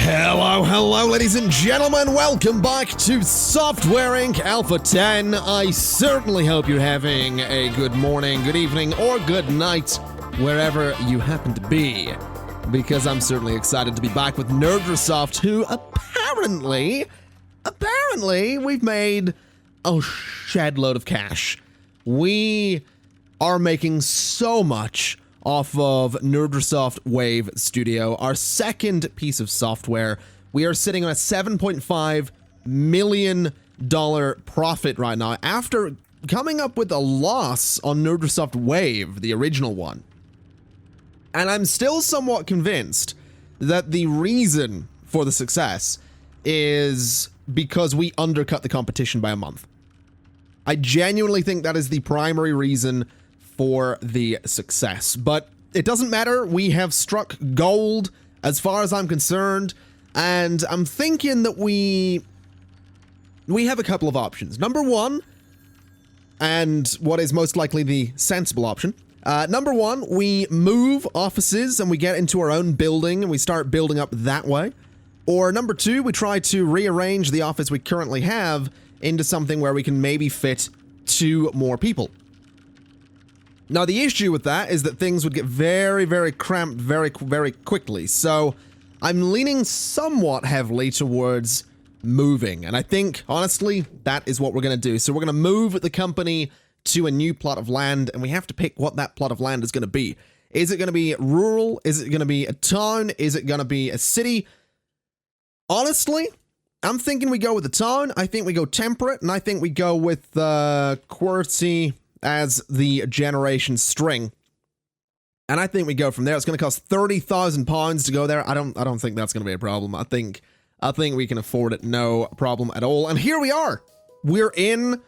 Hello, ladies and gentlemen. Welcome back to Software Inc. Alpha 10. I certainly hope you're having a good morning, good evening, or good night, wherever you happen to be. Because I'm certainly excited to be back with Nerdrosoft, who apparently, we've made a shed load of cash. We are making so much off of Nerdrosoft Wave Studio, our second piece of software. We are sitting on a $7.5 million profit right now after coming up with a loss on Nerdrosoft Wave, the original one. And I'm still somewhat convinced that the reason for the success is because we undercut the competition by a month. I genuinely think that is the primary reason for the success, but it doesn't matter. We have struck gold as far as I'm concerned, and I'm thinking that we have a couple of options. Number one, and what is most likely the sensible option, number one, we move offices and we get into our own building and we start building up that way. Or number two, we try to rearrange the office we currently have into something where we can maybe fit 2 more people. Now, the issue with that is that things would get very, very cramped very quickly. So I'm leaning somewhat heavily towards moving. And I think, honestly, that is what we're going to do. So we're going to move the company to a new plot of land, and we have to pick what that plot of land is going to be. Is it going to be rural? Is it going to be a town? Is it going to be a city? Honestly, I'm thinking we go with the town. I think we go temperate, and I think we go with QWERTY as the generation string. And I think we go from there. It's going to cost £30,000 to go there. I don't think that's going to be a problem. I think we can afford it, no problem at all. And here we are. We're in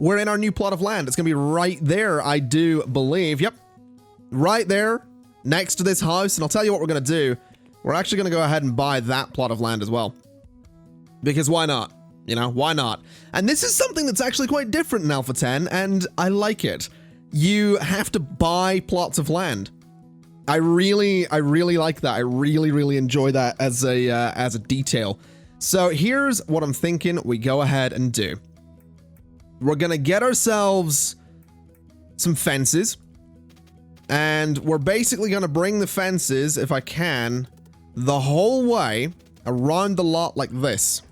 our new plot of land. It's going to be right there, I do believe. Yep. Right there next to this house. And I'll tell you what we're going to do. We're actually going to go ahead and buy that plot of land as well. Because why not? You know, why not? And this is something that's actually quite different in Alpha 10, and I like it. You have to buy plots of land. I really like that. I really enjoy that as a detail. So here's what I'm thinking we go ahead and do. We're gonna get ourselves some fences, and we're basically gonna bring the fences, if I can, the whole way around the lot like this.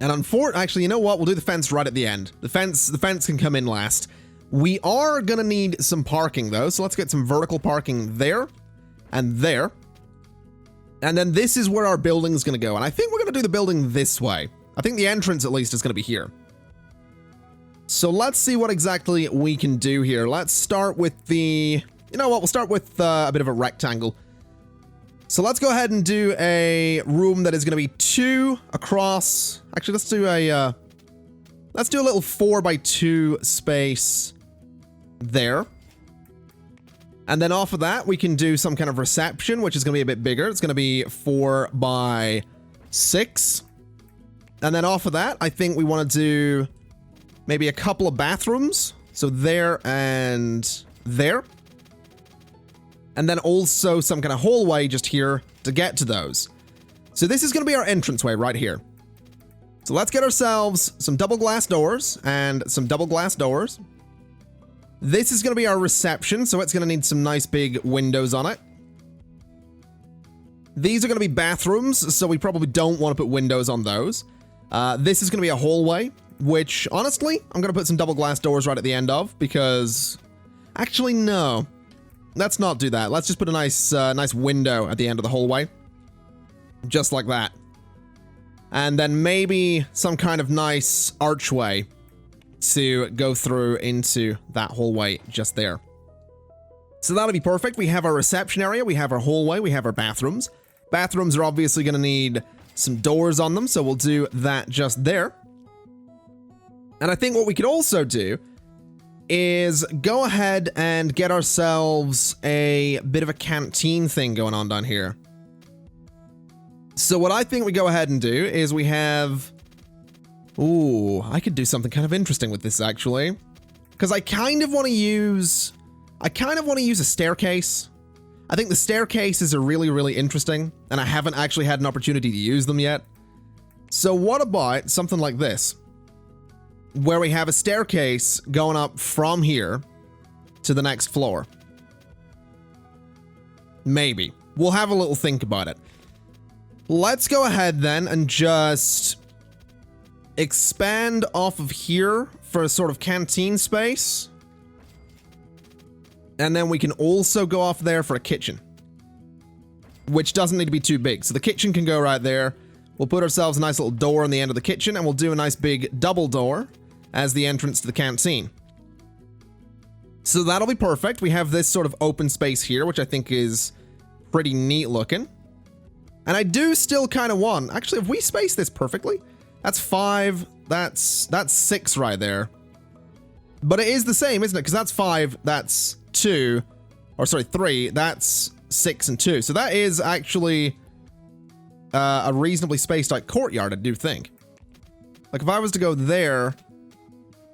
And actually, you know what? We'll do the fence right at the end. The fence can come in last. We are gonna need some parking though, so let's get some vertical parking there and there. And then this is where our building's gonna go. And I think we're gonna do the building this way. I think the entrance at least is gonna be here. So let's see what exactly we can do here. Let's start with you know what? We'll start with a bit of a rectangle. So let's go ahead and do a room that is going to be 2 across. Actually, let's do a little 4x2 space there. And then off of that, we can do some kind of reception, which is going to be a bit bigger. It's going to be 4x6. And then off of that, I think we want to do maybe a couple of bathrooms. So there and there. And then also some kind of hallway just here to get to those. So this is going to be our entranceway right here. So let's get ourselves some double glass doors and some double glass doors. This is going to be our reception, so it's going to need some nice big windows on it. These are going to be bathrooms, so we probably don't want to put windows on those. This is going to be a hallway, which honestly, I'm going to put some double glass doors right at the end of, because actually, no. Let's not do that. Let's just put a nice window at the end of the hallway. Just like that. And then maybe some kind of nice archway to go through into that hallway just there. So that'll be perfect. We have our reception area, we have our hallway, we have our bathrooms. Bathrooms are obviously going to need some doors on them, so we'll do that just there. And I think what we could also do is go ahead and get ourselves a bit of a canteen thing going on down here. So what I think we go ahead and do is we have... Ooh, I could do something kind of interesting with this actually. Because I kind of want to use a staircase. I think the staircases are really, really interesting, and I haven't actually had an opportunity to use them yet. So what about something like this, where we have a staircase going up from here to the next floor? Maybe. We'll have a little think about it. Let's go ahead then and just expand off of here for a sort of canteen space. And then we can also go off there for a kitchen, which doesn't need to be too big. So the kitchen can go right there. We'll put ourselves a nice little door on the end of the kitchen, and we'll do a nice big double door as the entrance to the canteen. So that'll be perfect. We have this sort of open space here, which I think is pretty neat looking. And I do still kind of want... Actually, if we space this perfectly, that's 5, that's 6 right there. But it is the same, isn't it? Because that's 5, that's 2, or sorry, 3, that's 6 and 2. So that is actually a reasonably spaced out courtyard, I do think. Like if I was to go there,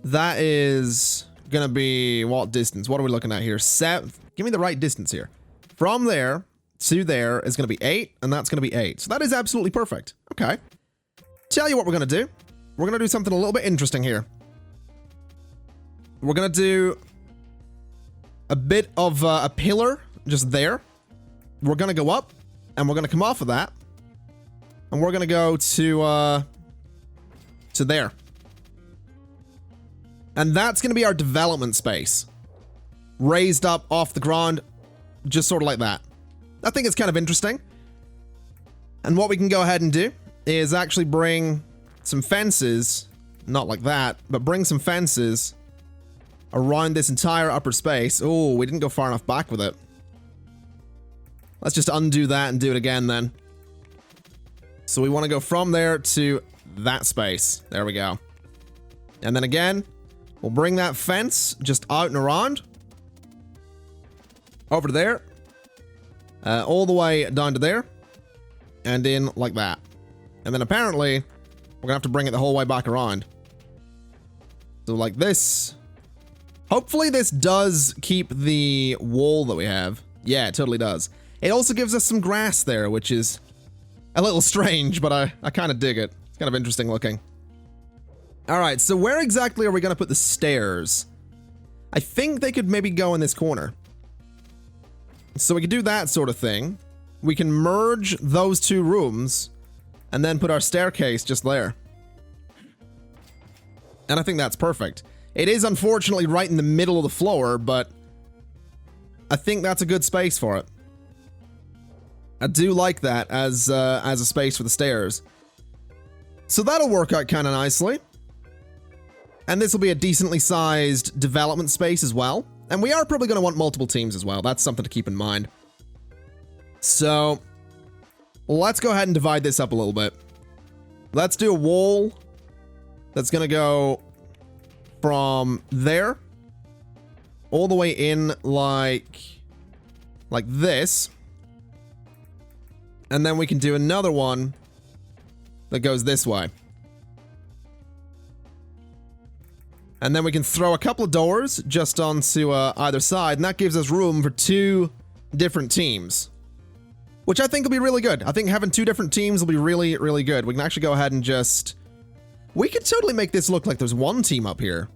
that is gonna be what distance? What are we looking at here? 7. Give me the right distance here. From there to there is gonna be 8, and that's gonna be 8. So that is absolutely perfect. Okay. Tell you what we're gonna do. We're gonna do something a little bit interesting here. We're gonna do a bit of a pillar just there. We're gonna go up, and we're gonna come off of that, and we're gonna go to there. And that's gonna be our development space. Raised up off the ground, just sort of like that. I think it's kind of interesting. And what we can go ahead and do is actually bring some fences, not like that, but bring some fences around this entire upper space. Oh, we didn't go far enough back with it. Let's just undo that and do it again then. So we want to go from there to that space. There we go. And then again, we'll bring that fence just out and around. Over to there. All the way down to there. And in like that. And then apparently, we're gonna have to bring it the whole way back around. So like this. Hopefully this does keep the wall that we have. Yeah, it totally does. It also gives us some grass there, which is a little strange, but I kind of dig it. It's kind of interesting looking. All right, so where exactly are we going to put the stairs? I think they could maybe go in this corner. So we could do that sort of thing. We can merge those two rooms and then put our staircase just there. And I think that's perfect. It is unfortunately right in the middle of the floor, but I think that's a good space for it. I do like that as a space for the stairs. So that'll work out kind of nicely. And this will be a decently sized development space as well. And we are probably going to want multiple teams as well. That's something to keep in mind. So let's go ahead and divide this up a little bit. Let's do a wall that's going to go from there all the way in like this. And then we can do another one that goes this way. And then we can throw a couple of doors just onto either side, and that gives us room for 2 different teams. Which I think will be really good. I think having 2 different teams will be really, really good. We can actually go ahead and just... We could totally make this look like there's 1 team up here.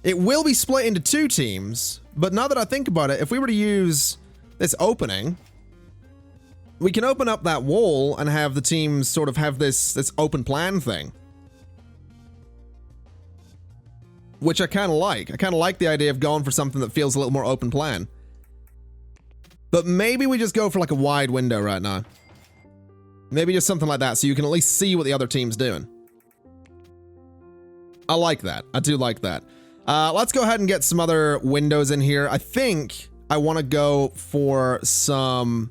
It will be split into 2 teams, but now that I think about it, if we were to use this opening, we can open up that wall and have the teams sort of have this open plan thing. Which I kind of like. I kind of like the idea of going for something that feels a little more open plan. But maybe we just go for like a wide window right now. Maybe just something like that so you can at least see what the other team's doing. I like that. I do like that. Let's go ahead and get some other windows in here. I think I want to go for some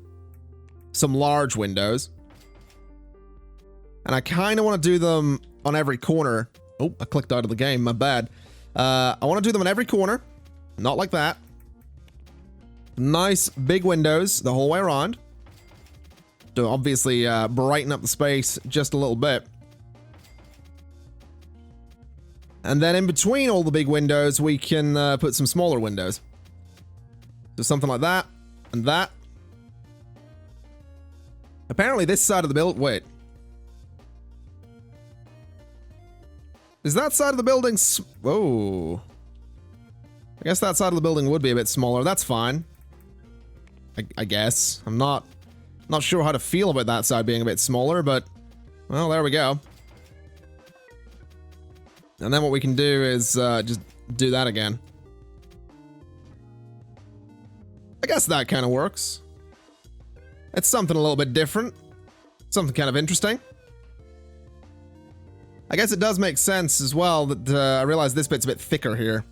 large windows. And I kind of want to do them on every corner. Oh, I clicked out of the game. My bad. I want to do them on every corner. Not like that. Nice big windows the whole way around. To obviously brighten up the space just a little bit. And then in between all the big windows, we can put some smaller windows. So something like that. and that. Apparently this side of the build... Wait. Is that side of the building... Whoa. I guess that side of the building would be a bit smaller. That's fine. I guess. I'm not sure how to feel about that side being a bit smaller, but... Well, there we go. And then what we can do is just do that again. I guess that kind of works. It's something a little bit different. Something kind of interesting. I guess it does make sense as well that I realize this bit's a bit thicker here.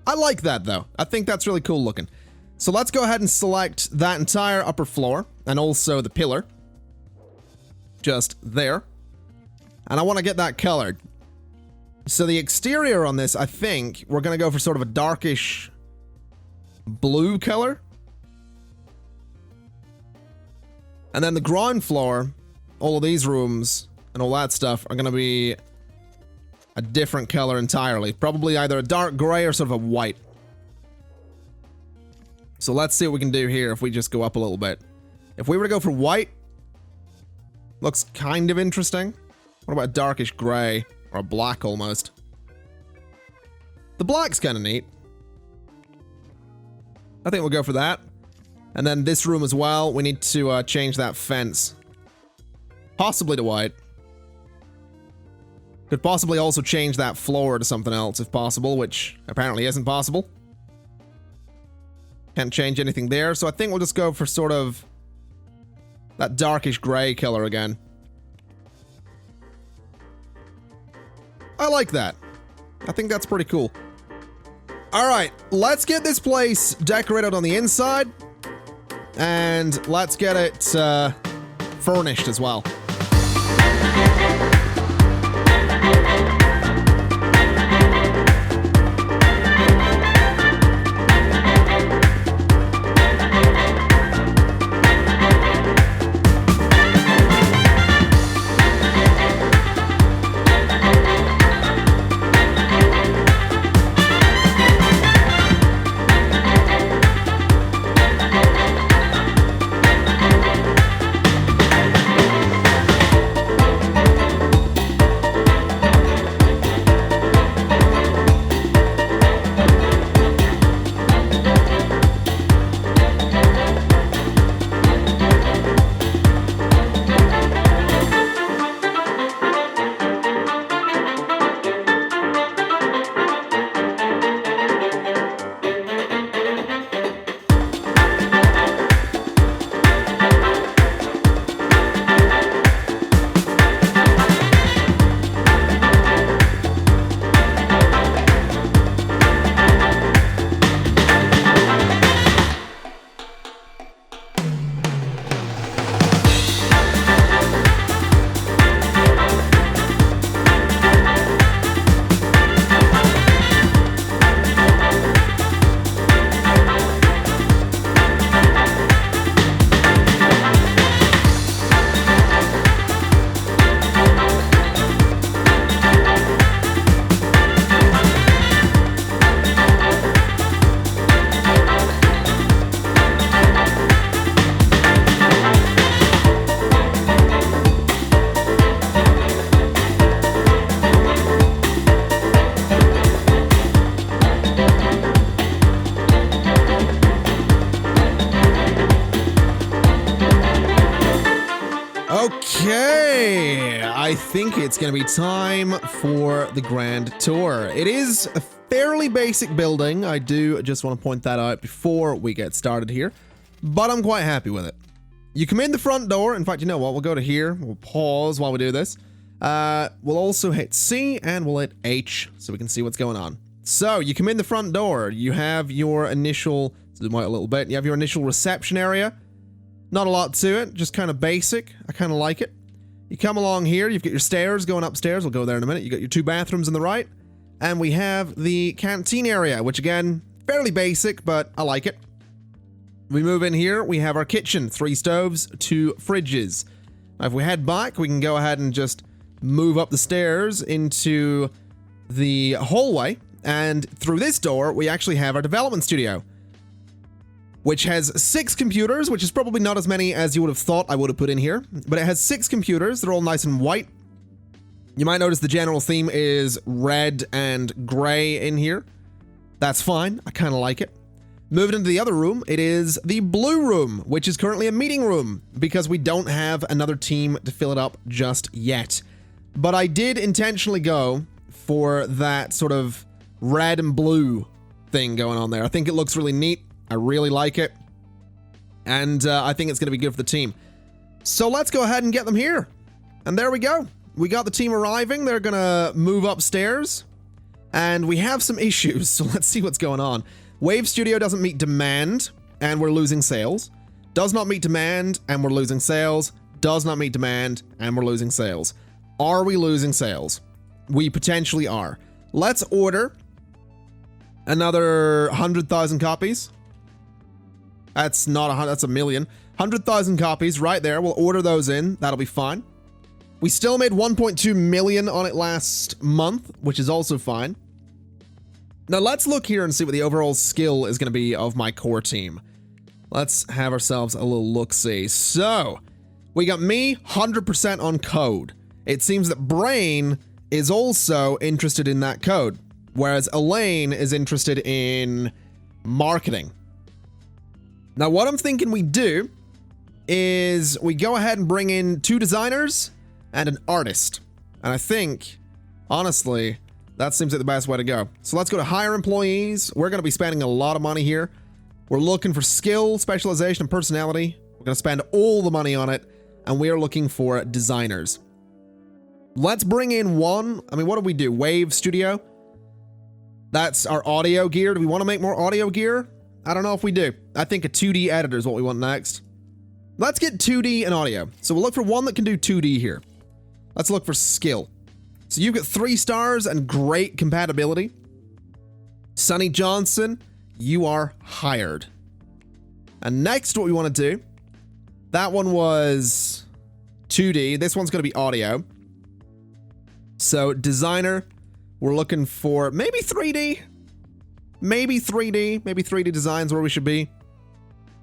I like that though. I think that's really cool looking. So let's go ahead and select that entire upper floor and also the pillar. Just there. And I want to get that colored. So the exterior on this, I think we're going to go for sort of a darkish blue color. And then the ground floor, all of these rooms and all that stuff are going to be a different color entirely. Probably either a dark gray or sort of a white. So let's see what we can do here if we just go up a little bit. If we were to go for white, looks kind of interesting. What about a darkish gray or a black almost? The black's kind of neat. I think we'll go for that. And then this room as well, we need to change that fence. Possibly to white. Could possibly also change that floor to something else if possible, which apparently isn't possible. Can't change anything there, so I think we'll just go for sort of that darkish gray color again. I like that. I think that's pretty cool. Alright, let's get this place decorated on the inside. And let's get it furnished as well. Okay, I think it's going to be time for the grand tour. It is a fairly basic building. I do just want to point that out before we get started here, but I'm quite happy with it. You come in the front door. In fact, you know what? We'll go to here. We'll pause while we do this. We'll also hit C and we'll hit H so we can see what's going on. So you come in the front door. You have your initial, zoom out a little bit. You have your initial reception area. Not a lot to it, just kind of basic. I kind of like it. You come along here, you've got your stairs going upstairs. We'll go there in a minute. You got your two bathrooms on the right. And we have the canteen area, which again, fairly basic, but I like it. We move in here, we have our kitchen, 3 stoves, 2 fridges. Now, if we head back, we can go ahead and just move up the stairs into the hallway. And through this door, we actually have our development studio. which has 6 computers, which is probably not as many as you would have thought I would have put in here, but it has 6 computers. They're all nice and white. You might notice the general theme is red and gray in here. That's fine. I kind of like it. Moving into the other room, it is the blue room, which is currently a meeting room because we don't have another team to fill it up just yet. But I did intentionally go for that sort of red and blue thing going on there. I think it looks really neat. I really like it. And I think it's going to be good for the team. So let's go ahead and get them here. And there we go. We got the team arriving. They're going to move upstairs. And we have some issues. So let's see what's going on. Wave Studio doesn't meet demand, and we're losing sales. Does not meet demand, and we're losing sales. Does not meet demand, and we're losing sales. Are we losing sales? We potentially are. Let's order another 100,000 copies. That's not 100, that's a million. 100,000 copies right there. We'll order those in. That'll be fine. We still made 1.2 million on it last month, which is also fine. Now let's look here and see what the overall skill is going to be of my core team. Let's have ourselves a little look-see. So, we got me 100% on code. It seems that Brain is also interested in that code, whereas Elaine is interested in marketing. Now what I'm thinking we do is we go ahead and bring in 2 designers and an artist. And I think, honestly, that seems like the best way to go. So let's go to hire employees. We're going to be spending a lot of money here. We're looking for skill, specialization, and personality. We're going to spend all the money on it. And we are looking for designers. Let's bring in one. I mean, what do we do? Wave Studio. That's our audio gear. Do we want to make more audio gear? I don't know if we do. I think a 2D editor is what we want next. Let's get 2D and audio. So we'll look for one that can do 2D here. Let's look for skill. So you've got 3 stars and great compatibility. Sonny Johnson, you are hired. And next what we want to do, that one was 2D. This one's going to be audio. So designer, we're looking for maybe 3D. Maybe 3D designs where we should be.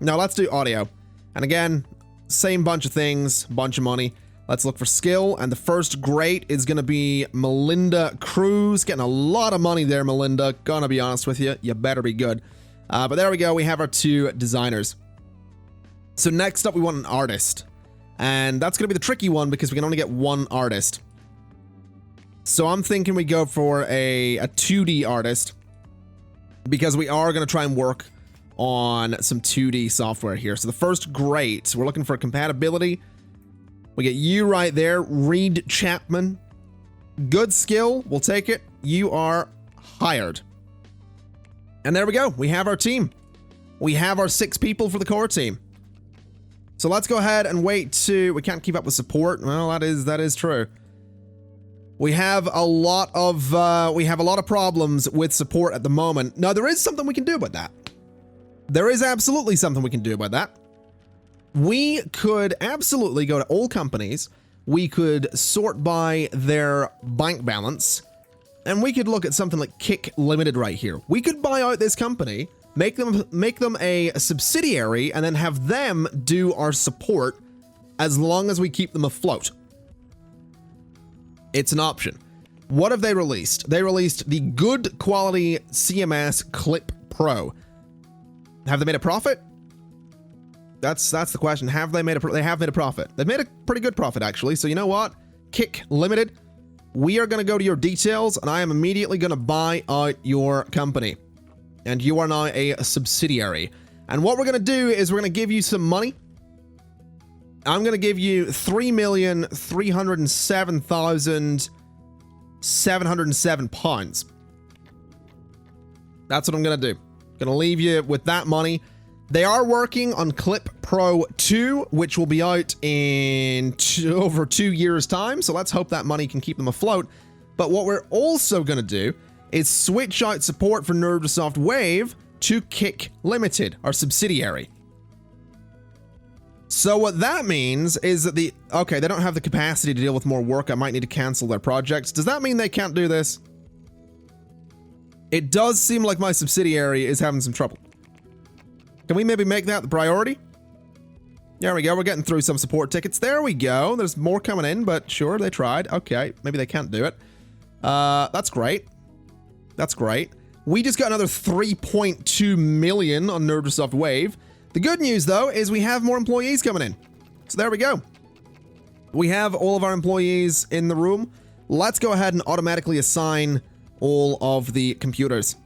Now let's do audio. And again, same bunch of things, bunch of money. Let's look for skill, and the first great is going to be Melinda Cruz. Getting a lot of money there, Melinda. Gonna be honest with you, you better be good. But there we go, we have our 2 designers. So next up, we want an artist. And that's going to be the tricky one because we can only get 1 artist. So I'm thinking we go for a 2D artist because we are going to try and work on some 2D software here. So the first great, we're looking for compatibility. We get you right there, Reed Chapman. Good skill, we'll take it. You are hired. And there we go, we have our team. We have our 6 people for the core team. So let's go ahead and wait to, we can't keep up with support. Well, that is true. We have a lot of problems with support at the moment. Now, there is something we can do about that. There is absolutely something we can do about that. We could absolutely go to all companies. We could sort by their bank balance, and we could look at something like Kick Limited right here. We could buy out this company, make them a subsidiary, and then have them do our support as long as we keep them afloat. It's an option. What have they released? They released the good quality CMS Clip Pro. Have they made a profit? That's the question. Have they made they have made a profit. They've made a pretty good profit, actually. So you know what? Kick Limited, we are going to go to your details, and I am immediately going to buy out your company. And you are now a subsidiary. And what we're going to do is we're going to give you some money. I'm going to give you 3,307,707 pounds. That's what I'm going to do. Going to leave you with that money. They are working on Clip Pro 2, which will be out in over 2 years' time. So let's hope that money can keep them afloat. But what we're also going to do is switch out support for Nerdosoft Wave to Kick Limited, our subsidiary. So what that means is that they don't have the capacity to deal with more work. I might need to cancel their projects. Does that mean they can't do this? It does seem like my subsidiary is having some trouble. Can we maybe make that the priority? There we go. We're getting through some support tickets. There we go. There's more coming in, but sure, they tried. Okay, maybe they can't do it. That's great. That's great. We just got another 3.2 million on Nerdosoft Wave. The good news, though, is we have more employees coming in. So there we go. We have all of our employees in the room. Let's go ahead and automatically assign all of the computers.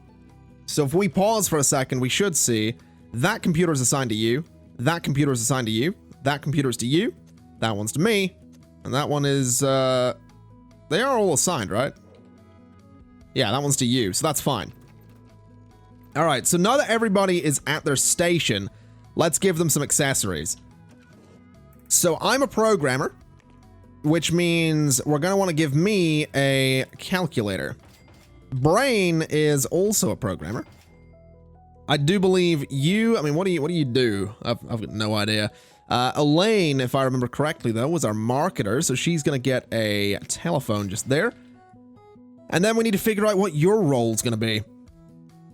So if we pause for a second, we should see that computer is assigned to you, that computer is assigned to you, that computer is to you, that one's to me, and that one is, they are all assigned, right? Yeah, that one's to you, so that's fine. All right, so now that everybody is at their station, let's give them some accessories. So I'm a programmer, which means we're going to want to give me a calculator. Brain is also a programmer. I do believe you, I mean, what do you do? I've got no idea. Elaine, if I remember correctly, though, was our marketer, so she's going to get a telephone just there. And then we need to figure out what your role's going to be.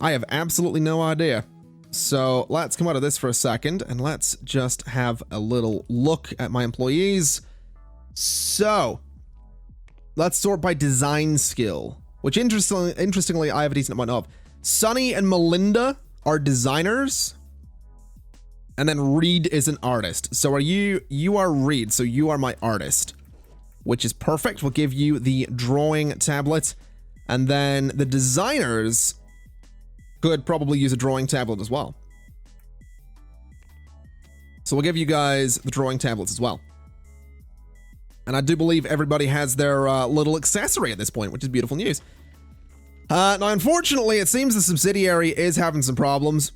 I have absolutely no idea. So let's come out of this for a second, and let's just have a little look at my employees. So, let's sort by design skill, which interestingly, I have a decent amount of. Sunny and Melinda are designers, and then Reed is an artist. So you are Reed, so you are my artist, which is perfect. We'll give you the drawing tablet, and then the designers could probably use a drawing tablet as well. So we'll give you guys the drawing tablets as well. And I do believe everybody has their little accessory at this point, which is beautiful news. Now, unfortunately, it seems the subsidiary is having some problems.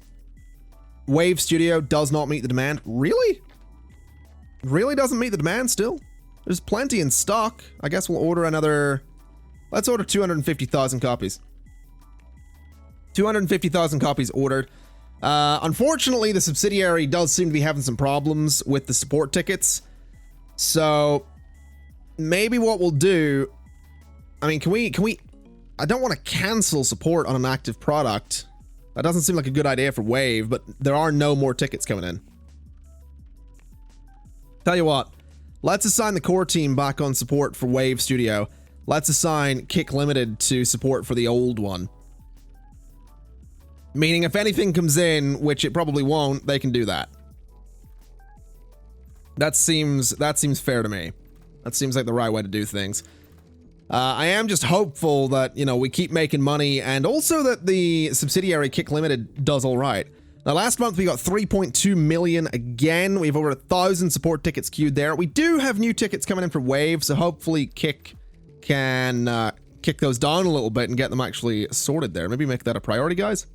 Wave Studio does not meet the demand. Really? Really doesn't meet the demand still? There's plenty in stock. I guess we'll order another... Let's order 250,000 copies. 250,000 copies ordered. Unfortunately, the subsidiary does seem to be having some problems with the support tickets. So, maybe what we'll do... I mean, can we... I don't want to cancel support on an active product. That doesn't seem like a good idea for Wave, but there are no more tickets coming in. Tell you what, let's assign the core team back on support for Wave Studio. Let's assign Kick Limited to support for the old one. Meaning if anything comes in, which it probably won't, they can do that. That seems fair to me. That seems like the right way to do things. I am just hopeful that, you know, we keep making money, and also that the subsidiary Kick Limited does all right. Now, last month we got 3.2 million again. We have over 1,000 support tickets queued there. We do have new tickets coming in for Wave, so hopefully Kick can kick those down a little bit and get them actually sorted there. Maybe make that a priority, guys.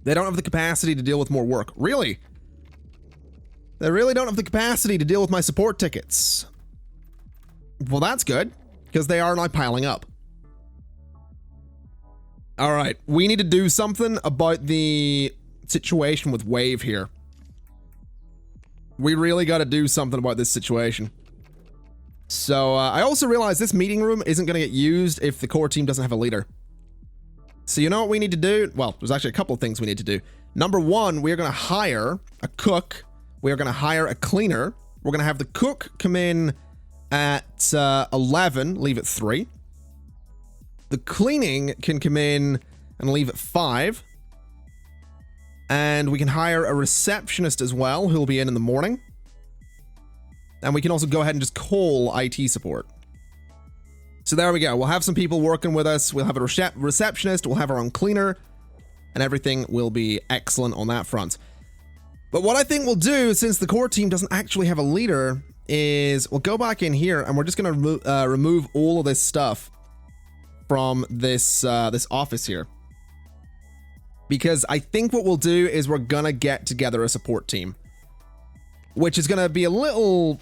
They don't have the capacity to deal with more work. Really? They really don't have the capacity to deal with my support tickets. Well, that's good, because they are now piling up. All right, we need to do something about the situation with Wave here. We really got to do something about this situation. So, I also realize this meeting room isn't going to get used if the core team doesn't have a leader. So you know what we need to do? Well, there's actually a couple of things we need to do. Number one, we are going to hire a cook. We are going to hire a cleaner. We're going to have the cook come in at 11, leave at 3. The cleaning can come in and leave at 5. And we can hire a receptionist as well, who will be in the morning. And we can also go ahead and just call IT support. So there we go. We'll have some people working with us. We'll have a receptionist. We'll have our own cleaner. And everything will be excellent on that front. But what I think we'll do, since the core team doesn't actually have a leader, is we'll go back in here and we're just going to remove all of this stuff from this this office here. Because I think what we'll do is we're going to get together a support team. Which is going to be a little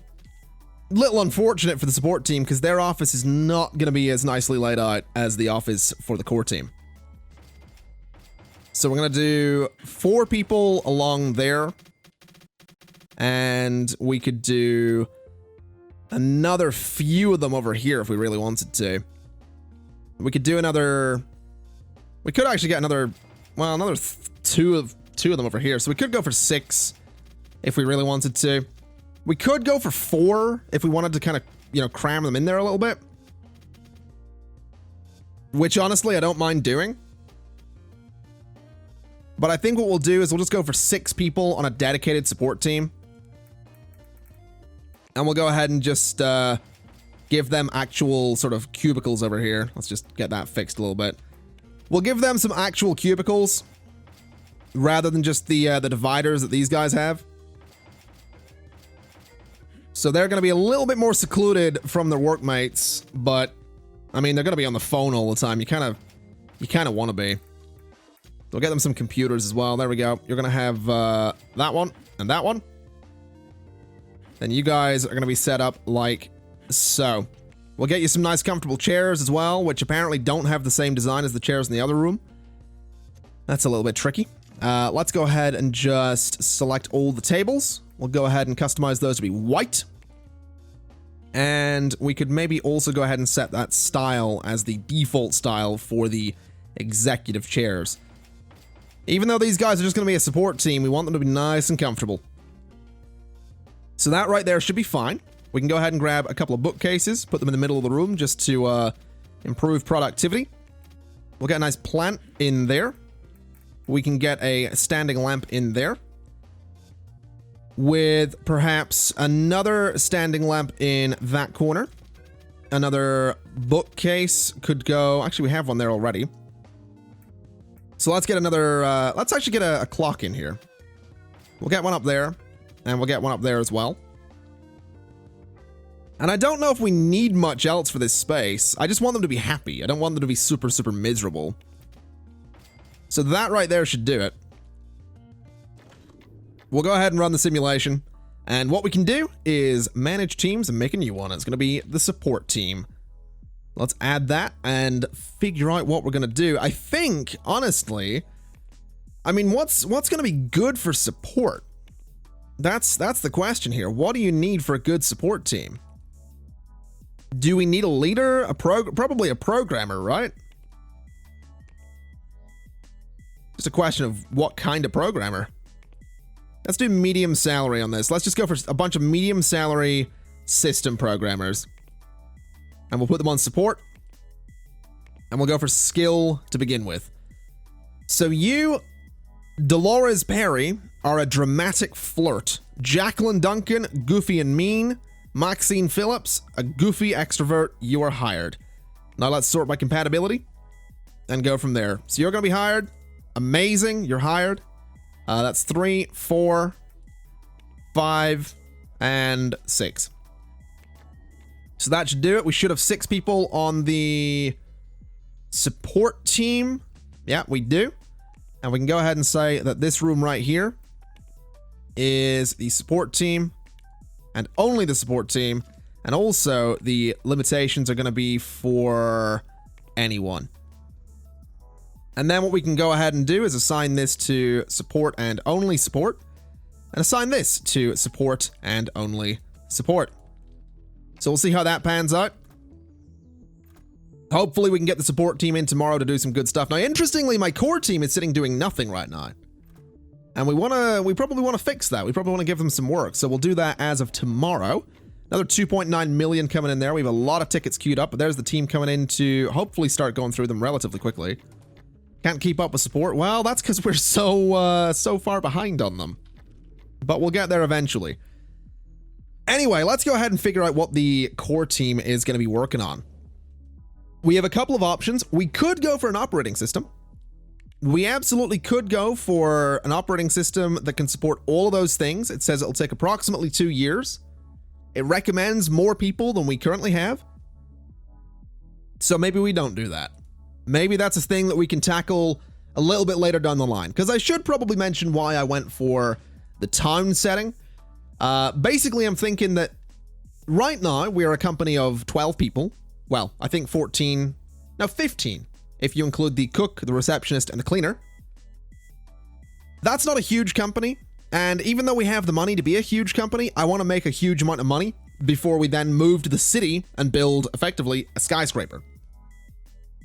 unfortunate for the support team, because their office is not going to be as nicely laid out as the office for the core team. So we're going to do 4 people along there. And we could do another few of them over here if we really wanted to. We could do another... We could actually get another... Well, another 2 2 of them over here. So we could go for 6 if we really wanted to. We could go for 4 if we wanted to kind of, you know, cram them in there a little bit. Which, honestly, I don't mind doing. But I think what we'll do is we'll just go for 6 people on a dedicated support team. And we'll go ahead and just give them actual sort of cubicles over here. Let's just get that fixed a little bit. We'll give them some actual cubicles rather than just the dividers that these guys have. So they're going to be a little bit more secluded from their workmates, but I mean, they're going to be on the phone all the time. You kind of want to be. We'll get them some computers as well. There we go. You're going to have that one and that one. Then you guys are going to be set up like so. We'll get you some nice comfortable chairs as well, which apparently don't have the same design as the chairs in the other room. That's a little bit tricky. Let's go ahead and just select all the tables. We'll go ahead and customize those to be white. And we could maybe also go ahead and set that style as the default style for the executive chairs. Even though these guys are just going to be a support team, we want them to be nice and comfortable. So that right there should be fine. We can go ahead and grab a couple of bookcases, put them in the middle of the room just to improve productivity. We'll get a nice plant in there. We can get a standing lamp in there. With perhaps another standing lamp in that corner. Another bookcase could go... Actually, we have one there already. So let's get another... let's actually get a clock in here. We'll get one up there. And we'll get one up there as well. And I don't know if we need much else for this space. I just want them to be happy. I don't want them to be super, super miserable. So that right there should do it. We'll go ahead and run the simulation. And what we can do is manage teams and make a new one. It's going to be the support team. Let's add that and figure out what we're going to do. I think, honestly, I mean, what's going to be good for support? That's the question here. What do you need for a good support team? Do we need a leader? Probably a programmer, right? Just a question of what kind of programmer. Let's do medium salary on this. Let's just go for a bunch of medium salary system programmers. And we'll put them on support. And we'll go for skill to begin with. So you, Dolores Perry, are a dramatic flirt. Jacqueline Duncan, goofy and mean. Maxine Phillips, a goofy extrovert. You are hired. Now let's sort by compatibility and go from there. So you're going to be hired. Amazing. You're hired. That's 3, 4, 5, and 6. So that should do it. We should have 6 people on the support team. Yeah, we do. And we can go ahead and say that this room right here is the support team and only the support team. And also the limitations are going to be for anyone. And then what we can go ahead and do is assign this to support and only support. And assign this to support and only support. So we'll see how that pans out. Hopefully we can get the support team in tomorrow to do some good stuff. Now, interestingly, my core team is sitting doing nothing right now. And we probably want to fix that. We probably want to give them some work. So we'll do that as of tomorrow. Another 2.9 million coming in there. We have a lot of tickets queued up, but there's the team coming in to hopefully start going through them relatively quickly. Can't keep up with support. Well, that's because we're so far behind on them. But we'll get there eventually. Anyway, let's go ahead and figure out what the core team is going to be working on. We have a couple of options. We could go for an operating system. We absolutely could go for an operating system that can support all of those things. It says it'll take approximately 2 years. It recommends more people than we currently have. So maybe we don't do that. Maybe that's a thing that we can tackle a little bit later down the line. Because I should probably mention why I went for the town setting. Basically, I'm thinking that right now we are a company of 12 people. Well, I think 14, no 15, if you include the cook, the receptionist, and the cleaner. That's not a huge company. And even though we have the money to be a huge company, I want to make a huge amount of money before we then move to the city and build, effectively, a skyscraper.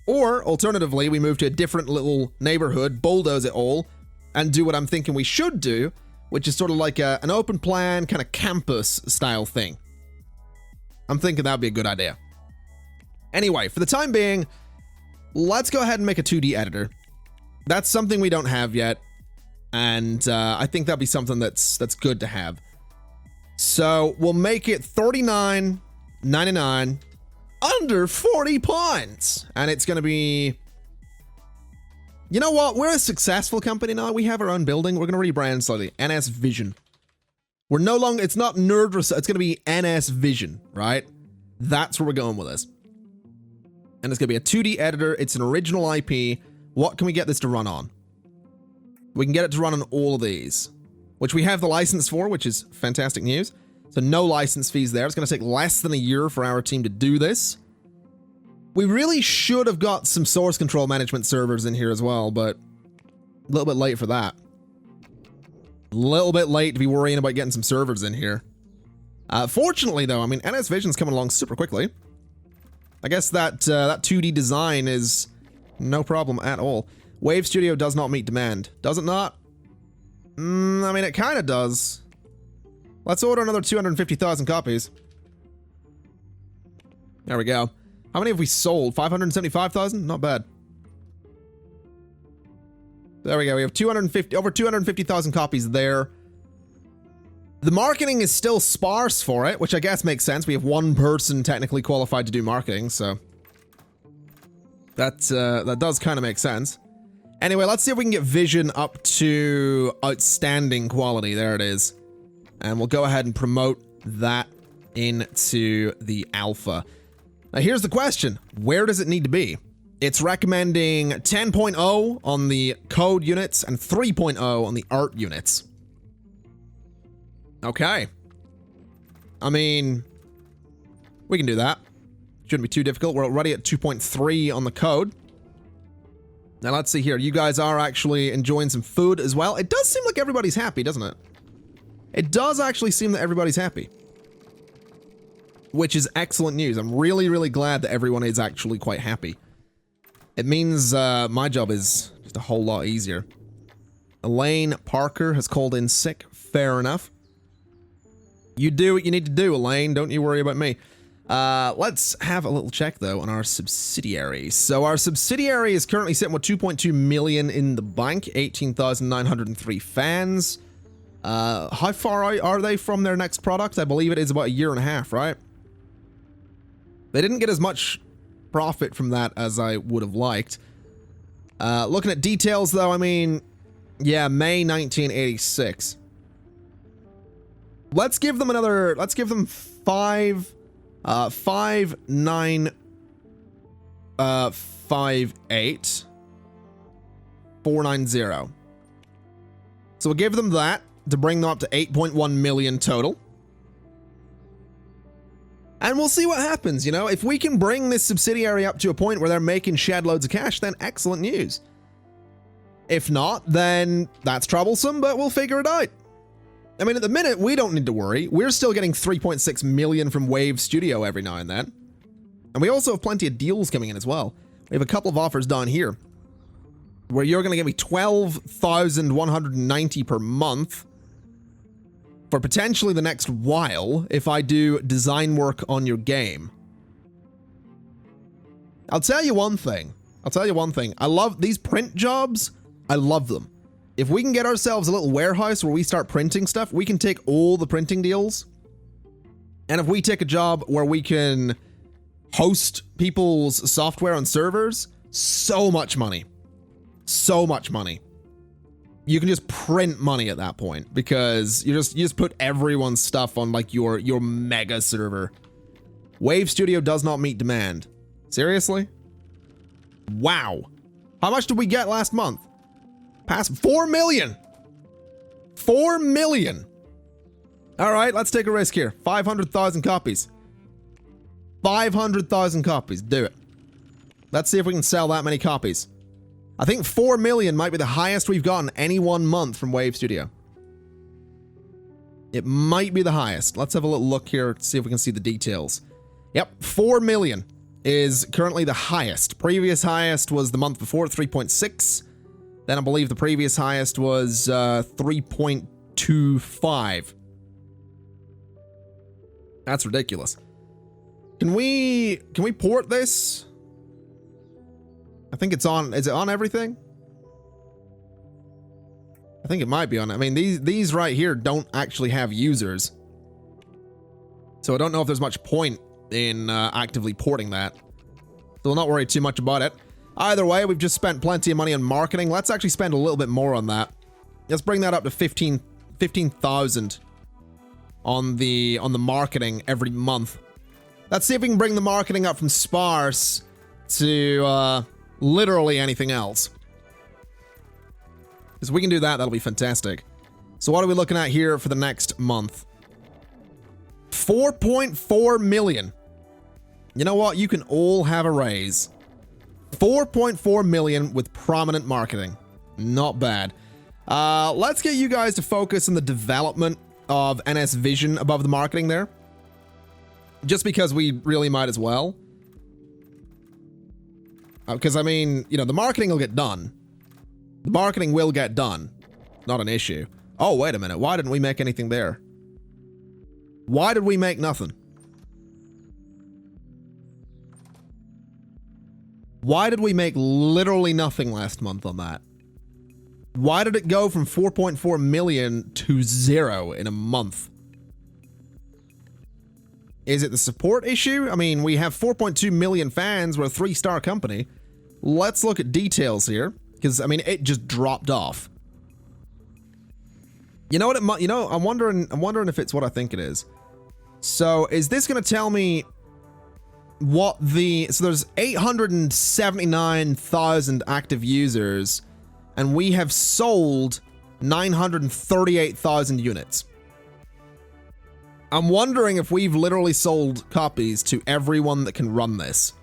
Or, alternatively, we move to a different little neighborhood, bulldoze it all, and do what I'm thinking we should do, which is sort of like an open plan kind of campus style thing. I'm thinking that would be a good idea. Anyway, for the time being, let's go ahead and make a 2D editor. That's something we don't have yet, and I think that'd be something that's good to have. So we'll make it $39.99, under 40 points, and it's going to be... You know what? We're a successful company now. We have our own building. We're going to rebrand slightly. NS Vision. We're no longer... It's not Nerd Research. It's going to be NS Vision, right? That's where we're going with this. And it's going to be a 2D editor. It's an original IP. What can we get this to run on? We can get it to run on all of these, which we have the license for, which is fantastic news. So no license fees there. It's going to take less than a year for our team to do this. We really should have got some source control management servers in here as well, but a little bit late for that. A little bit late to be worrying about getting some servers in here. Fortunately, though, I mean, NS Vision's coming along super quickly. I guess that 2D design is no problem at all. Wave Studio does not meet demand. Does it not? I mean, it kind of does. Let's order another 250,000 copies. There we go. How many have we sold? 575,000? Not bad. There we go. We have over 250,000 copies there. The marketing is still sparse for it, which I guess makes sense. We have one person technically qualified to do marketing, so that does kind of make sense. Anyway, let's see if we can get Vision up to outstanding quality. There it is. And we'll go ahead and promote that into the alpha. Now, here's the question. Where does it need to be? It's recommending 10.0 on the code units and 3.0 on the art units. Okay. I mean, we can do that. Shouldn't be too difficult. We're already at 2.3 on the code. Now, let's see here. You guys are actually enjoying some food as well. It does seem like everybody's happy, doesn't it? It does actually seem that everybody's happy. Which is excellent news. I'm really, really glad that everyone is actually quite happy. It means my job is just a whole lot easier. Elaine Parker has called in sick. Fair enough. You do what you need to do, Elaine. Don't you worry about me. Let's have a little check, though, on our subsidiary. So our subsidiary is currently sitting with 2.2 million in the bank, 18,903 fans. How far out are they from their next product? I believe it is about a year and a half, right? They didn't get as much profit from that as I would have liked. Looking at details, though, I mean, yeah, May 1986. Let's give them another, let's give them 5,958,490. So we'll give them that to bring them up to 8.1 million total. And we'll see what happens, you know? If we can bring this subsidiary up to a point where they're making shed loads of cash, then excellent news. If not, then that's troublesome, but we'll figure it out. I mean, at the minute, we don't need to worry. We're still getting 3.6 million from Wave Studio every now and then. And we also have plenty of deals coming in as well. We have a couple of offers down here where you're going to give me 12,190 per month for potentially the next while if I do design work on your game. I'll tell you one thing. I love these print jobs. I love them. If we can get ourselves a little warehouse where we start printing stuff, we can take all the printing deals. And if we take a job where we can host people's software on servers, so much money. So much money. You can just print money at that point because you just put everyone's stuff on like your mega server. Wave Studio does not meet demand. Seriously? Wow. How much did we get last month? Past 4 million. 4 million. All right, let's take a risk here. 500,000 copies. 500,000 copies. Do it. Let's see if we can sell that many copies. I think 4 million might be the highest we've gotten any one month from Wave Studio. It might be the highest. Let's have a little look here to see if we can see the details. Yep, 4 million is currently the highest. Previous highest was the month before, 3.6. Then I believe the previous highest was 3.25. That's ridiculous. Can we port this? I think it's on. Is it on everything? I think it might be on. I mean, these right here don't actually have users. So I don't know if there's much point in actively porting that. So we'll not worry too much about it. Either way, we've just spent plenty of money on marketing. Let's actually spend a little bit more on that. Let's bring that up to 15,000 on the marketing every month. Let's see if we can bring the marketing up from sparse to literally anything else. Because if we can do that, that'll be fantastic. So what are we looking at here for the next month? 4.4 million. You know what? You can all have a raise. 4.4 million with prominent marketing. Not bad. Let's get you guys to focus on the development of NS Vision above the marketing there. Just because we really might as well. Because, I mean, you know, the marketing will get done. The marketing will get done. Not an issue. Oh, wait a minute. Why didn't we make anything there? Why did we make nothing? Why did we make literally nothing last month on that? Why did it go from 4.4 million to 0 in a month? Is it the support issue? I mean, we have 4.2 million fans. We're a 3-star company. Let's look at details here. Because, I mean, it just dropped off. You know what it might, you know, I'm wondering if it's what I think it is. So, is this going to tell me what so there's 879,000 active users, and we have sold 938,000 units. I'm wondering if we've literally sold copies to everyone that can run this.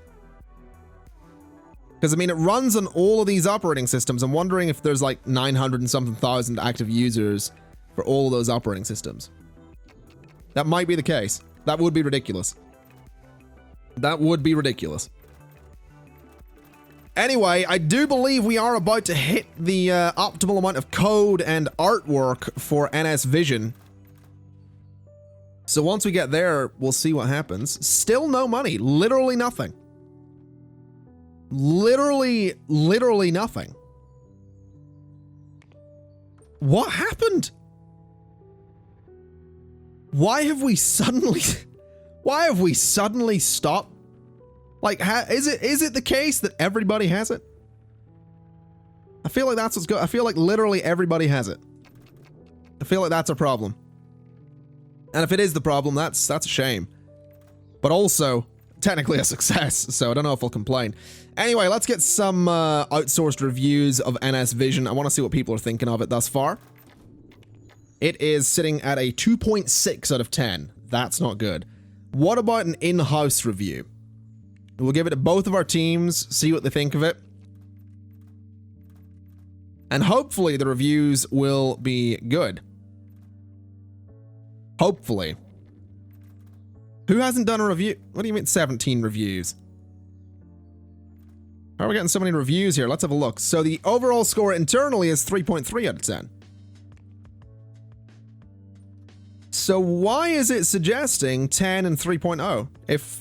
Because, I mean, it runs on all of these operating systems. I'm wondering if there's like 900 and something thousand active users for all of those operating systems. That might be the case. That would be ridiculous. That would be ridiculous. Anyway, I do believe we are about to hit the optimal amount of code and artwork for NS Vision. So once we get there, we'll see what happens. Still no money. Literally nothing. Literally nothing. What happened? Why have we suddenly stopped? Like, is it the case that everybody has it? I feel like that's what's going. I feel like literally everybody has it. I feel like that's a problem. And if it is the problem, that's a shame. But also, technically a success, so I don't know if I'll complain. Anyway, let's get some outsourced reviews of NS Vision. I want to see what people are thinking of it thus far. It is sitting at a 2.6 out of 10. That's not good. What about an in-house review? We'll give it to both of our teams, see what they think of it. And hopefully the reviews will be good. Hopefully. Who hasn't done a review? What do you mean 17 reviews? How are we getting so many reviews here? Let's have a look. So the overall score internally is 3.3 out of 10. So why is it suggesting 10 and 3.0? If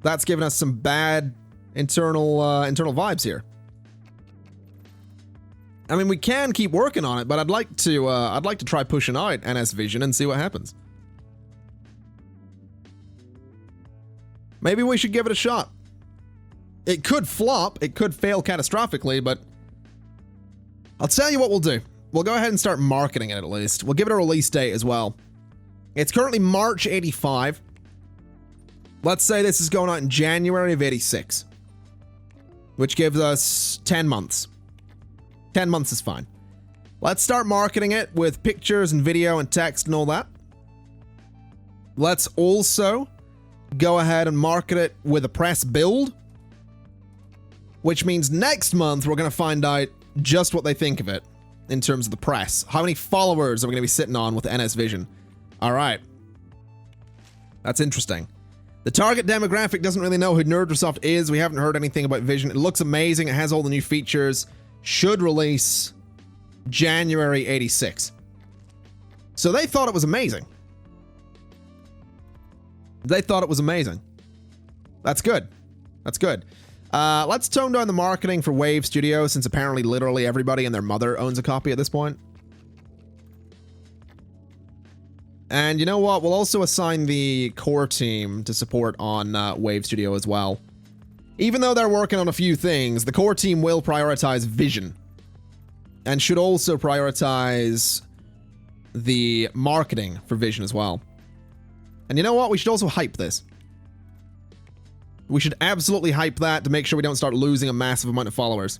that's giving us some bad internal vibes here. I mean, we can keep working on it, but I'd like to try pushing out NS Vision and see what happens. Maybe we should give it a shot. It could flop, it could fail catastrophically, but I'll tell you what we'll do. We'll go ahead and start marketing it at least. We'll give it a release date as well. It's currently March 85. Let's say this is going out in January of 86, which gives us 10 months. 10 months is fine. Let's start marketing it with pictures and video and text and all that. Let's also go ahead and market it with a press build, which means next month we're going to find out just what they think of it in terms of the press. How many followers are we going to be sitting on with NS Vision? All right. That's interesting. The target demographic doesn't really know who Nerdrosoft is. We haven't heard anything about Vision. It looks amazing. It has all the new features. should release January 86. So they thought it was amazing. They thought it was amazing. That's good. That's good. Let's tone down the marketing for Wave Studio, since apparently literally everybody and their mother owns a copy at this point. And you know what? We'll also assign the core team to support on Wave Studio as well. Even though they're working on a few things, the core team will prioritize vision. And should also prioritize the marketing for vision as well. And you know what? We should also hype this. We should absolutely hype that to make sure we don't start losing a massive amount of followers.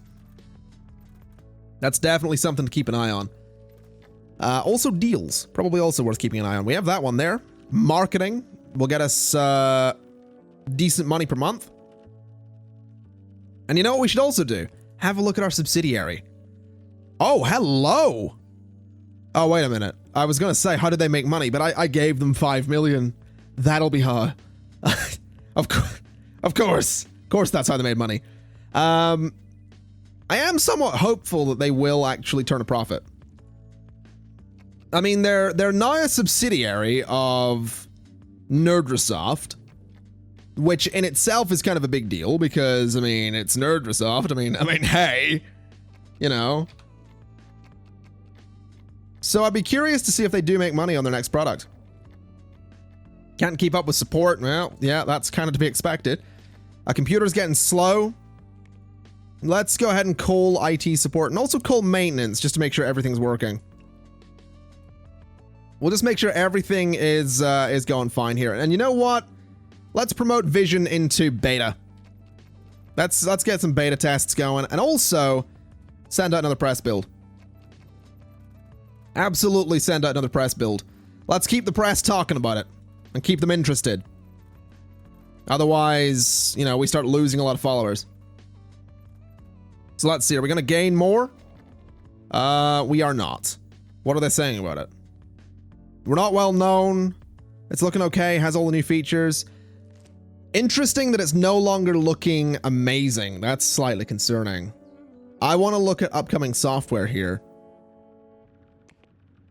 That's definitely something to keep an eye on. Also deals, probably also worth keeping an eye on. We have that one there. Marketing will get us decent money per month. And you know what we should also do? Have a look at our subsidiary. Oh, hello. Oh, wait a minute. I was going to say, how did they make money? But I gave them 5 million. That'll be hard. Of course. Of course that's how they made money. I am somewhat hopeful that they will actually turn a profit. I mean, they're now a subsidiary of Nerdrosoft, which in itself is kind of a big deal because, I mean, it's Nerdrosoft. I mean, hey, you know. So I'd be curious to see if they do make money on their next product. Can't keep up with support. Well, yeah, that's kind of to be expected. A computer's getting slow. Let's go ahead and call IT support and also call maintenance just to make sure everything's working. We'll just make sure everything is going fine here. And you know what? Let's promote Vision into beta. Let's get some beta tests going and also send out another press build. Absolutely send out another press build. Let's keep the press talking about it and keep them interested. Otherwise, you know, we start losing a lot of followers. So let's see. Are we going to gain more? We are not. What are they saying about it? We're not well known. It's looking okay. Has all the new features. Interesting that it's no longer looking amazing. That's slightly concerning. I want to look at upcoming software here.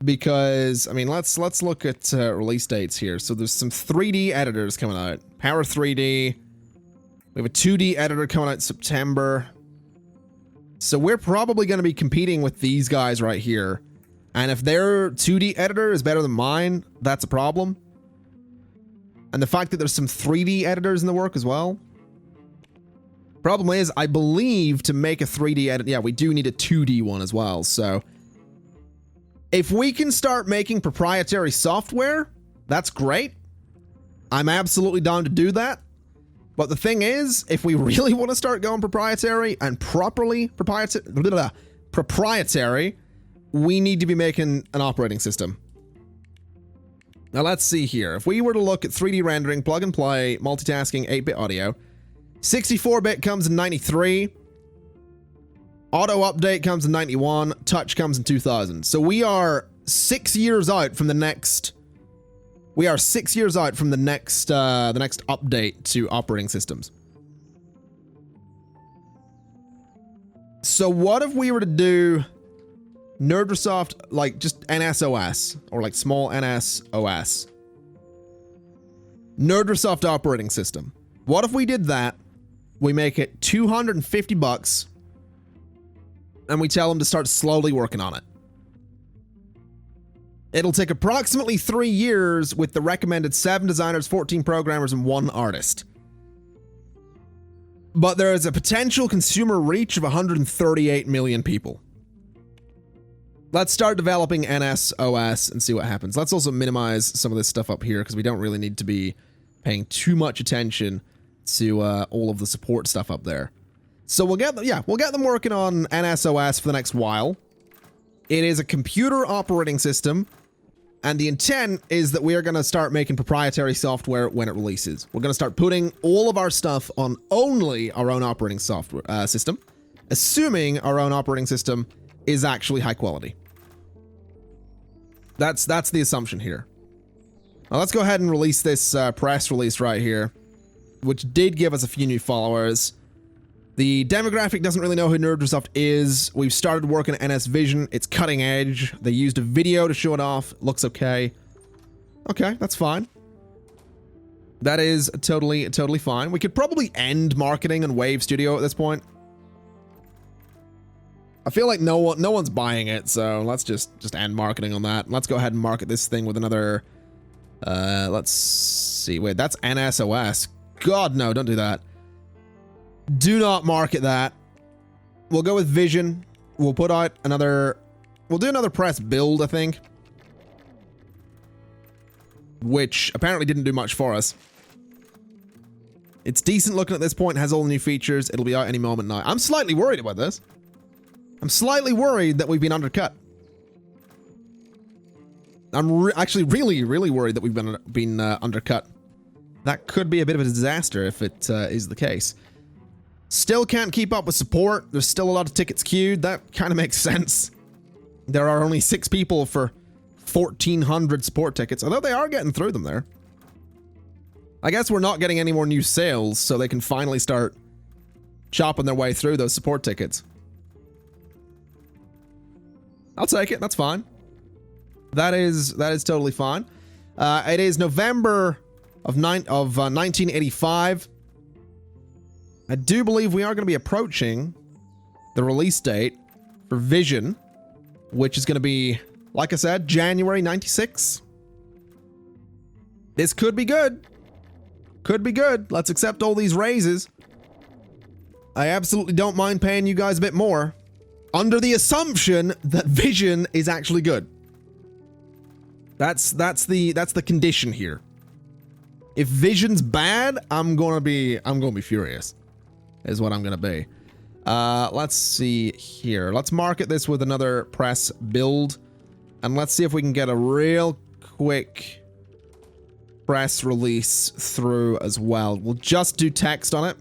Because, I mean, let's look at release dates here. So there's some 3D editors coming out. Power 3D. We have a 2D editor coming out in September. So we're probably going to be competing with these guys right here. And if their 2D editor is better than mine, that's a problem. And the fact that there's some 3D editors in the work as well. Problem is, I believe to make a 3D edit, yeah, we do need a 2D one as well. So if we can start making proprietary software, that's great. I'm absolutely down to do that. But the thing is, if we really want to start going proprietary and properly proprietary, we need to be making an operating system. Now let's see here. If we were to look at 3D rendering, plug and play, multitasking, 8-bit audio, 64-bit comes in 93. Auto update comes in 91. Touch comes in 2000. So we are 6 years out from the next. We are 6 years out from the next update to operating systems. So what if we were to do Nerdrosoft, like just NSOS or like small NSOS? Nerdrosoft operating system. What if we did that? We make it $250 and we tell them to start slowly working on it. It'll take approximately 3 years with the recommended 7 designers, 14 programmers, and 1 artist. But there is a potential consumer reach of 138 million people. Let's start developing NSOS and see what happens. Let's also minimize some of this stuff up here because we don't really need to be paying too much attention to all of the support stuff up there. So we'll get them working on NSOS for the next while. It is a computer operating system, and the intent is that we are going to start making proprietary software when it releases. We're going to start putting all of our stuff on only our own operating software system, assuming our own operating system is actually high quality. That's the assumption here. Now let's go ahead and release this press release right here, which did give us a few new followers. The demographic doesn't really know who Nerdsoft is. We've started working at NS Vision. It's cutting edge. They used a video to show it off. Looks okay. Okay, that's fine. That is totally fine. We could probably end marketing on Wave Studio at this point. I feel like no one's buying it, so let's just end marketing on that. Let's go ahead and market this thing with another. Let's see. Wait, that's NSOS. God, no, don't do that. Do not market that. We'll go with Vision. We'll put out another. We'll do another press build, I think. Which apparently didn't do much for us. It's decent looking at this point, has all the new features. It'll be out any moment now. I'm slightly worried about this. I'm slightly worried that we've been undercut. I'm actually really worried that we've been undercut. That could be a bit of a disaster if it is the case. Still can't keep up with support. There's still a lot of tickets queued. That kind of makes sense. There are only 6 people for 1,400 support tickets, although they are getting through them there. I guess we're not getting any more new sales, so they can finally start chopping their way through those support tickets. I'll take it. That's fine. That is totally fine. It is November of 1985. I do believe we are going to be approaching the release date for Vision, which is going to be, like I said, January 96. This could be good. Could be good. Let's accept all these raises. I absolutely don't mind paying you guys a bit more, under the assumption that Vision is actually good. That's the condition here. If Vision's bad, I'm gonna be furious. Is what I'm gonna be. Let's see here. Let's market this with another press build, and let's see if we can get a real quick press release through as well. We'll just do text on it.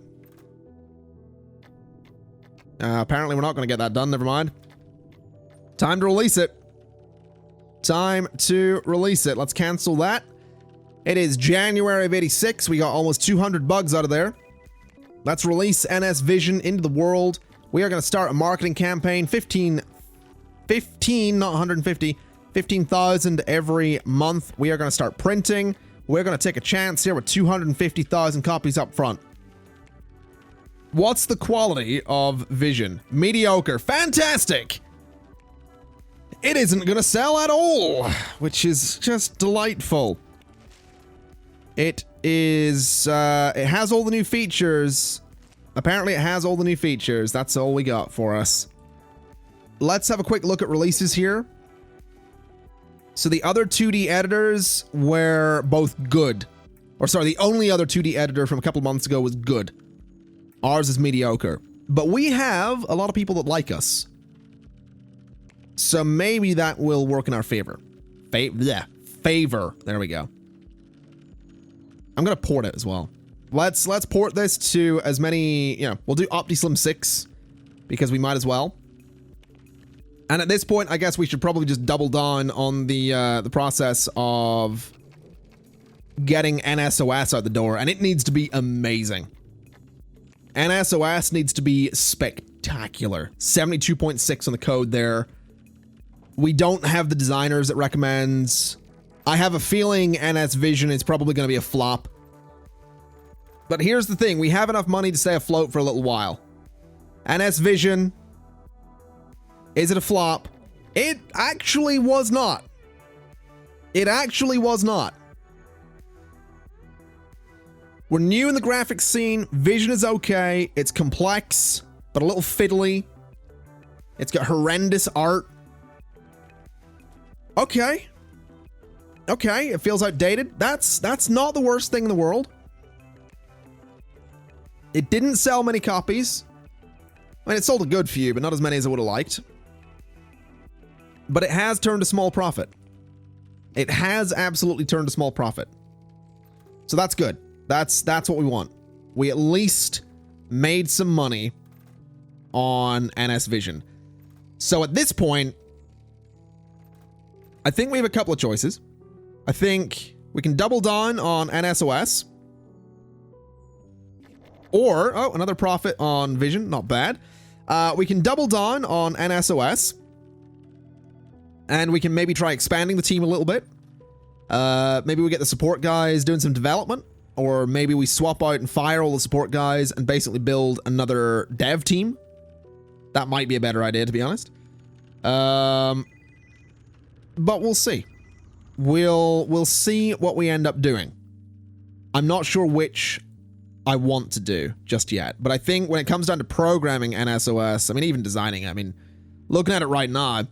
Apparently we're not going to get that done. Never mind. Time to release it. Time to release it. Let's cancel that. It is January of 86. We got almost 200 bugs out of there. Let's release NS Vision into the world. We are going to start a marketing campaign. 15, not 150, 15,000 every month. We are going to start printing. We're going to take a chance here with 250,000 copies up front. What's the quality of Vision? Mediocre. Fantastic! It isn't going to sell at all, which is just delightful. It is, it has all the new features. Apparently it has all the new features. That's all we got for us. Let's have a quick look at releases here. So the other 2D editors were both good. Or sorry, the only other 2D editor from a couple months ago was good. Ours is mediocre. But we have a lot of people that like us. So maybe that will work in our favor. Favor. There we go. I'm going to port it as well. Let's port this to as many, we'll do OptiSlim 6 because we might as well. And at this point, I guess we should probably just double down on the process of getting NSOS out the door, and it needs to be amazing. NSOS needs to be spectacular. 72.6 on the code there. We don't have the designers it recommends. I have a feeling NS Vision is probably going to be a flop. But here's the thing, we have enough money to stay afloat for a little while. NS Vision, is it a flop? It actually was not. It actually was not. We're new in the graphics scene. Vision is okay. It's complex, but a little fiddly. It's got horrendous art. Okay. Okay, it feels outdated. That's not the worst thing in the world. It didn't sell many copies. I mean, it sold a good few, but not as many as I would have liked. But it has turned a small profit. It has absolutely turned a small profit. So that's good. That's what we want. We at least made some money on NS Vision. So at this point, I think we have a couple of choices. I think we can double down on NSOS. Or, oh, another profit on Vision. Not bad. We can double down on NSOS. And we can maybe try expanding the team a little bit. Maybe we get the support guys doing some development. Or maybe we swap out and fire all the support guys and basically build another dev team. That might be a better idea, to be honest. But we'll see. We'll see what we end up doing. I'm not sure which I want to do just yet. But I think when it comes down to programming NSOS, I mean, even designing it, I mean, looking at it right now,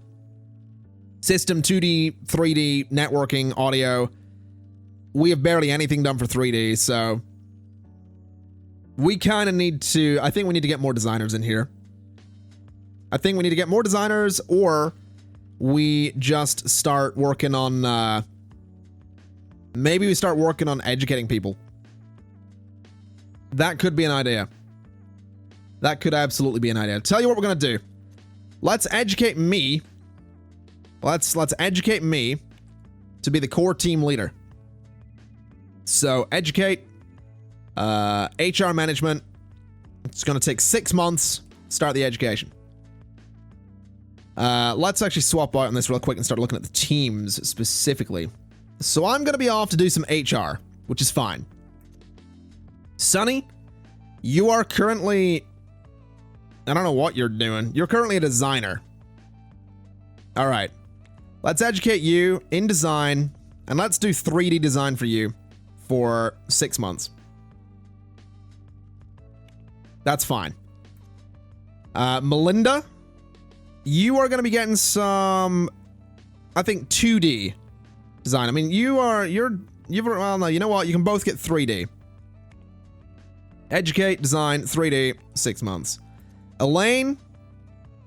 system, 2D, 3D, networking, audio, we have barely anything done for 3D, so we kind of need to, I think we need to get more designers in here. I think we need to get more designers, or we just start working on, maybe we start working on educating people. That could be an idea. That could absolutely be an idea. Tell you what we're going to do. Let's educate me. Let's educate me to be the core team leader. So, educate, HR management. It's going to take 6 months to start the education. Let's actually swap out on this real quick and start looking at the teams specifically. So, I'm going to be off to do some HR, which is fine. Sonny, you are currently... I don't know what you're doing. You're currently a designer. All right. Let's educate you in design, and let's do 3D design for you for 6 months. That's fine. Melinda, you are going to be getting some, I think, 2D design. I mean, well, no, you know what? You can both get 3D. Educate, design, 3D, 6 months. Elaine,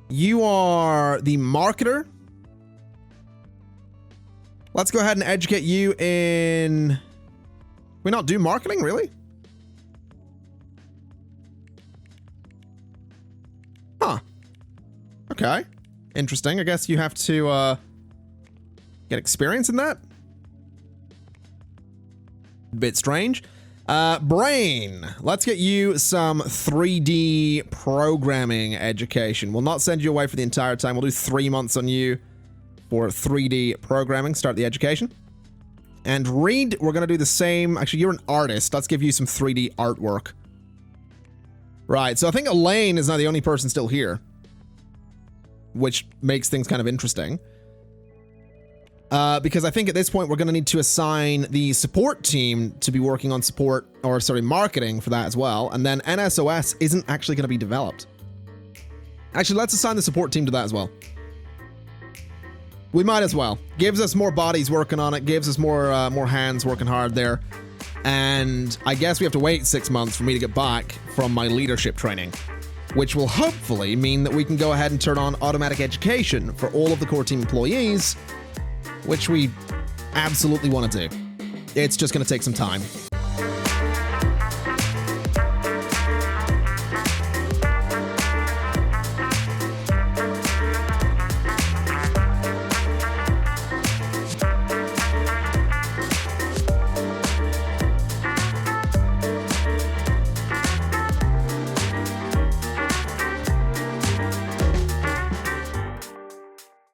you are the marketer. Let's go ahead and educate you in... Can we not do marketing, really? Huh. Okay. Interesting. I guess you have to get experience in that. Bit strange. Brain, let's get you some 3D programming education. We'll not send you away for the entire time. We'll do 3 months on you for 3D programming, start the education. And Reed, we're going to do the same. Actually, you're an artist. Let's give you some 3D artwork. Right, so I think Elaine is now the only person still here, which makes things kind of interesting. Because I think at this point we're going to need to assign the support team to be working on support, or sorry, marketing for that as well. And then NSOS isn't actually going to be developed. Actually, let's assign the support team to that as well. We might as well. Gives us more bodies working on it, gives us more hands working hard there. And I guess we have to wait 6 months for me to get back from my leadership training, which will hopefully mean that we can go ahead and turn on automatic education for all of the core team employees, which we absolutely want to do. It's just going to take some time.